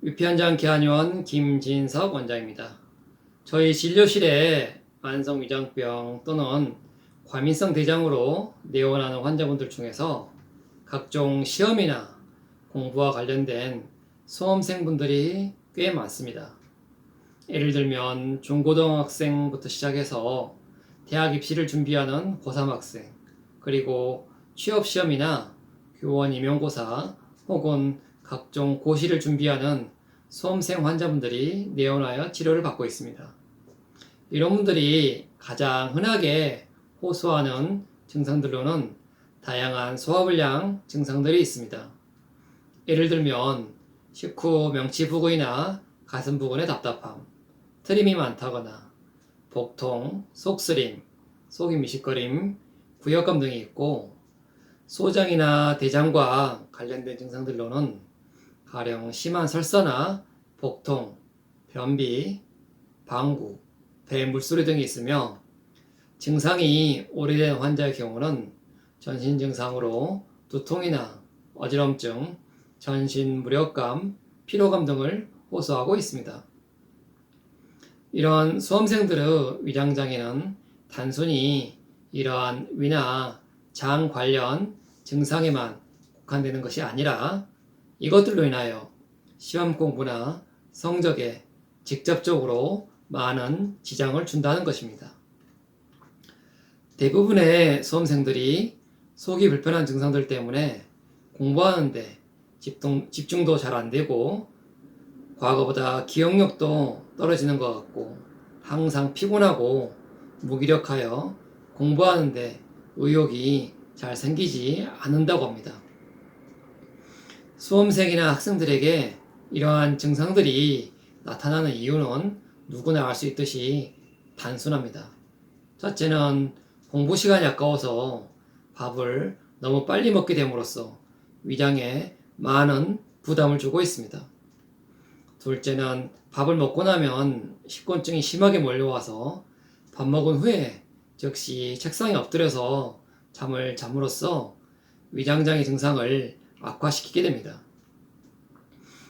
위피환장 기한의원 김진석 원장입니다. 저희 진료실에 만성위장병 또는 과민성 대장으로 내원하는 환자분들 중에서 각종 시험이나 공부와 관련된 수험생분들이 꽤 많습니다. 예를 들면 중고등학생부터 시작해서 대학 입시를 준비하는 고3 학생, 그리고 취업시험이나 교원 임용고사 혹은 각종 고시를 준비하는 수험생 환자분들이 내원하여 치료를 받고 있습니다. 이런 분들이 가장 흔하게 호소하는 증상들로는 다양한 소화불량 증상들이 있습니다. 예를 들면 식후 명치 부근이나 가슴 부근의 답답함, 트림이 많다거나 복통, 속쓰림, 속이 미식거림, 구역감 등이 있고, 소장이나 대장과 관련된 증상들로는 가령 심한 설사나 복통, 변비, 방구, 배 물소리 등이 있으며, 증상이 오래된 환자의 경우는 전신 증상으로 두통이나 어지럼증, 전신 무력감, 피로감 등을 호소하고 있습니다. 이런 수험생들의 위장장애는 단순히 이러한 위나 장 관련 증상에만 국한되는 것이 아니라 이것들로 인하여 시험 공부나 성적에 직접적으로 많은 지장을 준다는 것입니다. 대부분의 수험생들이 속이 불편한 증상들 때문에 공부하는데 집중도 잘 안 되고 과거보다 기억력도 떨어지는 것 같고 항상 피곤하고 무기력하여 공부하는데 의욕이 잘 생기지 않는다고 합니다. 수험생이나 학생들에게 이러한 증상들이 나타나는 이유는 누구나 알 수 있듯이 단순합니다. 첫째는 공부 시간이 아까워서 밥을 너무 빨리 먹게 됨으로써 위장에 많은 부담을 주고 있습니다. 둘째는 밥을 먹고 나면 식곤증이 심하게 몰려와서 밥 먹은 후에 즉시 책상에 엎드려서 잠을 잠으로써 위장장애 증상을 악화시키게 됩니다.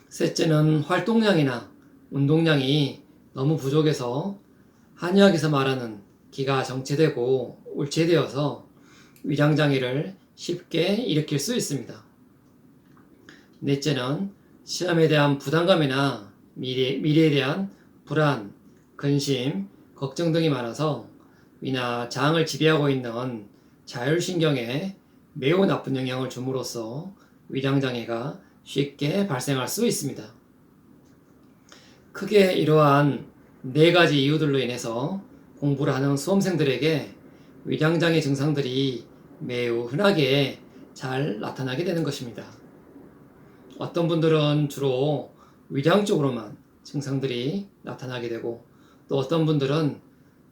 셋째는 활동량이나 운동량이 너무 부족해서 한의학에서 말하는 기가 정체되고 울체되어서 위장장애를 쉽게 일으킬 수 있습니다. 넷째는 시험에 대한 부담감이나 미래에 대한 불안, 근심, 걱정 등이 많아서 위나 장을 지배하고 있는 자율신경에 매우 나쁜 영향을 줌으로써 위장장애가 쉽게 발생할 수 있습니다. 크게 이러한 네 가지 이유들로 인해서 공부를 하는 수험생들에게 위장장애 증상들이 매우 흔하게 잘 나타나게 되는 것입니다. 어떤 분들은 주로 위장 쪽으로만 증상들이 나타나게 되고, 또 어떤 분들은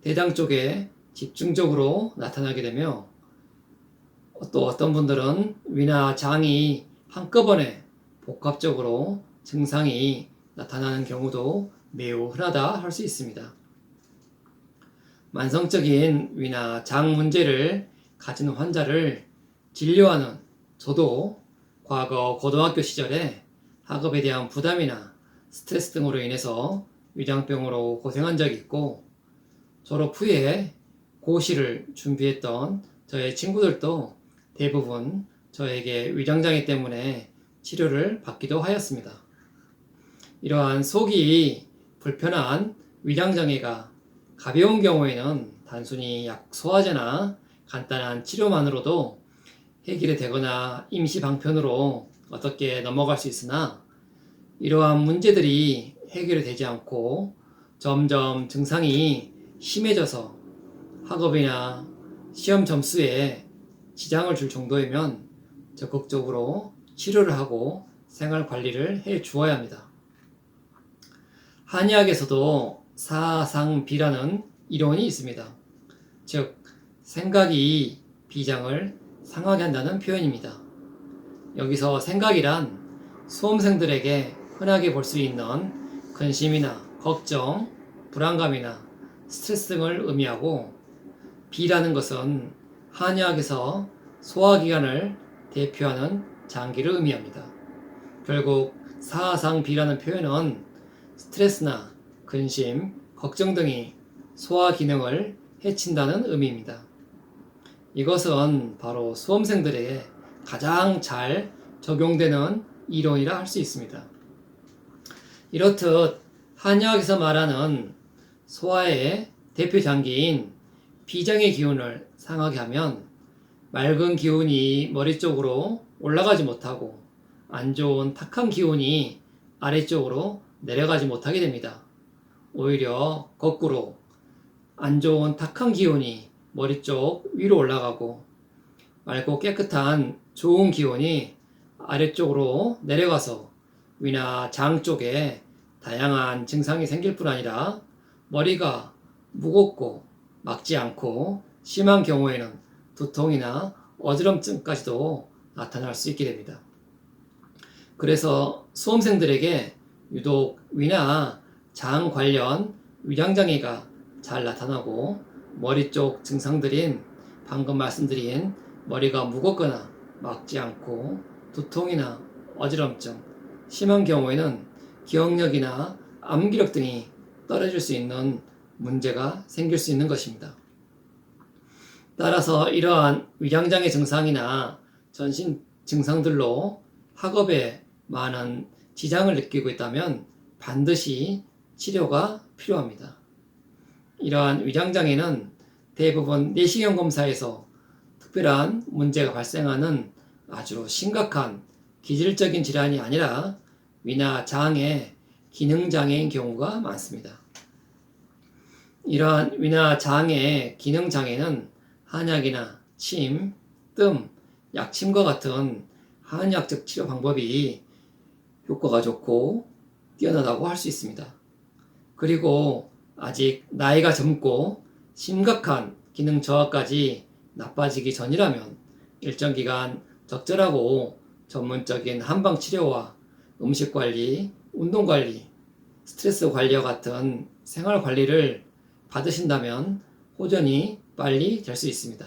대장 쪽에 집중적으로 나타나게 되며, 또 어떤 분들은 위나 장이 한꺼번에 복합적으로 증상이 나타나는 경우도 매우 흔하다 할 수 있습니다. 만성적인 위나 장 문제를 가진 환자를 진료하는 저도 과거 고등학교 시절에 학업에 대한 부담이나 스트레스 등으로 인해서 위장병으로 고생한 적이 있고, 졸업 후에 고시를 준비했던 저의 친구들도 대부분 저에게 위장장애 때문에 치료를 받기도 하였습니다. 이러한 속이 불편한 위장장애가 가벼운 경우에는 단순히 약 소화제나 간단한 치료만으로도 해결이 되거나 임시 방편으로 어떻게 넘어갈 수 있으나, 이러한 문제들이 해결이 되지 않고 점점 증상이 심해져서 학업이나 시험 점수에 지장을 줄 정도이면 적극적으로 치료를 하고 생활 관리를 해 주어야 합니다. 한의학에서도 사상비라는 이론이 있습니다. 즉, 생각이 비장을 상하게 한다는 표현입니다. 여기서 생각이란 수험생들에게 흔하게 볼 수 있는 근심이나 걱정, 불안감이나 스트레스 등을 의미하고, 비라는 것은 한의학에서 소화기관을 대표하는 장기를 의미합니다. 결국 사상비라는 표현은 스트레스나 근심, 걱정 등이 소화 기능을 해친다는 의미입니다. 이것은 바로 수험생들에게 가장 잘 적용되는 이론이라 할 수 있습니다. 이렇듯 한의학에서 말하는 소화의 대표 장기인 비장의 기운을 상하게 하면 맑은 기운이 머리 쪽으로 올라가지 못하고 안 좋은 탁한 기운이 아래쪽으로 내려가지 못하게 됩니다. 오히려 거꾸로 안 좋은 탁한 기운이 머리 쪽 위로 올라가고 맑고 깨끗한 좋은 기운이 아래쪽으로 내려가서 위나 장 쪽에 다양한 증상이 생길 뿐 아니라 머리가 무겁고 막지 않고 심한 경우에는 두통이나 어지럼증까지도 나타날 수 있게 됩니다. 그래서 수험생들에게 유독 위나 장 관련 위장장애가 잘 나타나고 머리 쪽 증상들인 방금 말씀드린 머리가 무겁거나 막지 않고 두통이나 어지럼증, 심한 경우에는 기억력이나 암기력 등이 떨어질 수 있는 문제가 생길 수 있는 것입니다. 따라서 이러한 위장장애 증상이나 전신 증상들로 학업에 많은 지장을 느끼고 있다면 반드시 치료가 필요합니다. 이러한 위장장애는 대부분 내시경 검사에서 특별한 문제가 발생하는 아주 심각한 기질적인 질환이 아니라 위나 장의 기능장애인 경우가 많습니다. 이러한 위나 장의 기능장애는 한약이나 침, 뜸, 약침과 같은 한의학적 치료 방법이 효과가 좋고 뛰어나다고 할 수 있습니다. 그리고 아직 나이가 젊고 심각한 기능 저하까지 나빠지기 전이라면 일정 기간 적절하고 전문적인 한방 치료와 음식 관리, 운동 관리, 스트레스 관리와 같은 생활 관리를 받으신다면 호전이 빨리 될 수 있습니다.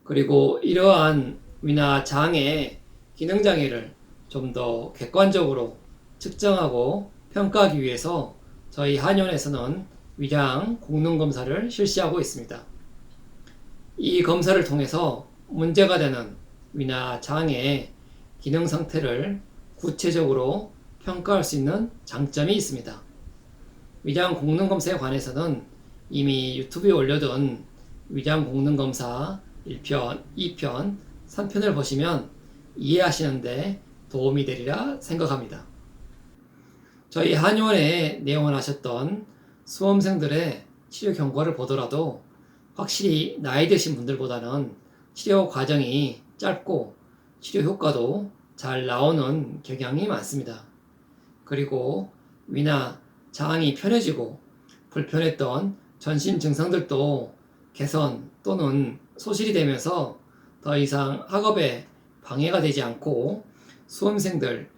그리고 이러한 위나 장의 기능장애를 좀 더 객관적으로 측정하고 평가하기 위해서 저희 한의원에서는 위장 공능 검사를 실시하고 있습니다. 이 검사를 통해서 문제가 되는 위나 장의 기능 상태를 구체적으로 평가할 수 있는 장점이 있습니다. 위장 공능 검사에 관해서는 이미 유튜브에 올려둔 위장 공능 검사 1편, 2편, 3편을 보시면 이해하시는데 도움이 되리라 생각합니다. 저희 한의원에 내원하셨던 수험생들의 치료 경과를 보더라도 확실히 나이 드신 분들보다는 치료 과정이 짧고 치료 효과도 잘 나오는 경향이 많습니다. 그리고 위나 장이 편해지고 불편했던 전신 증상들도 개선 또는 소실이 되면서 더 이상 학업에 방해가 되지 않고 수험생들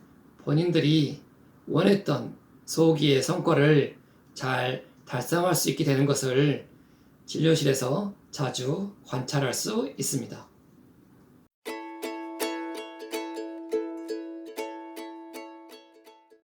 본인들이 원했던 소기의 성과를 잘 달성할 수 있게 되는 것을 진료실에서 자주 관찰할 수 있습니다.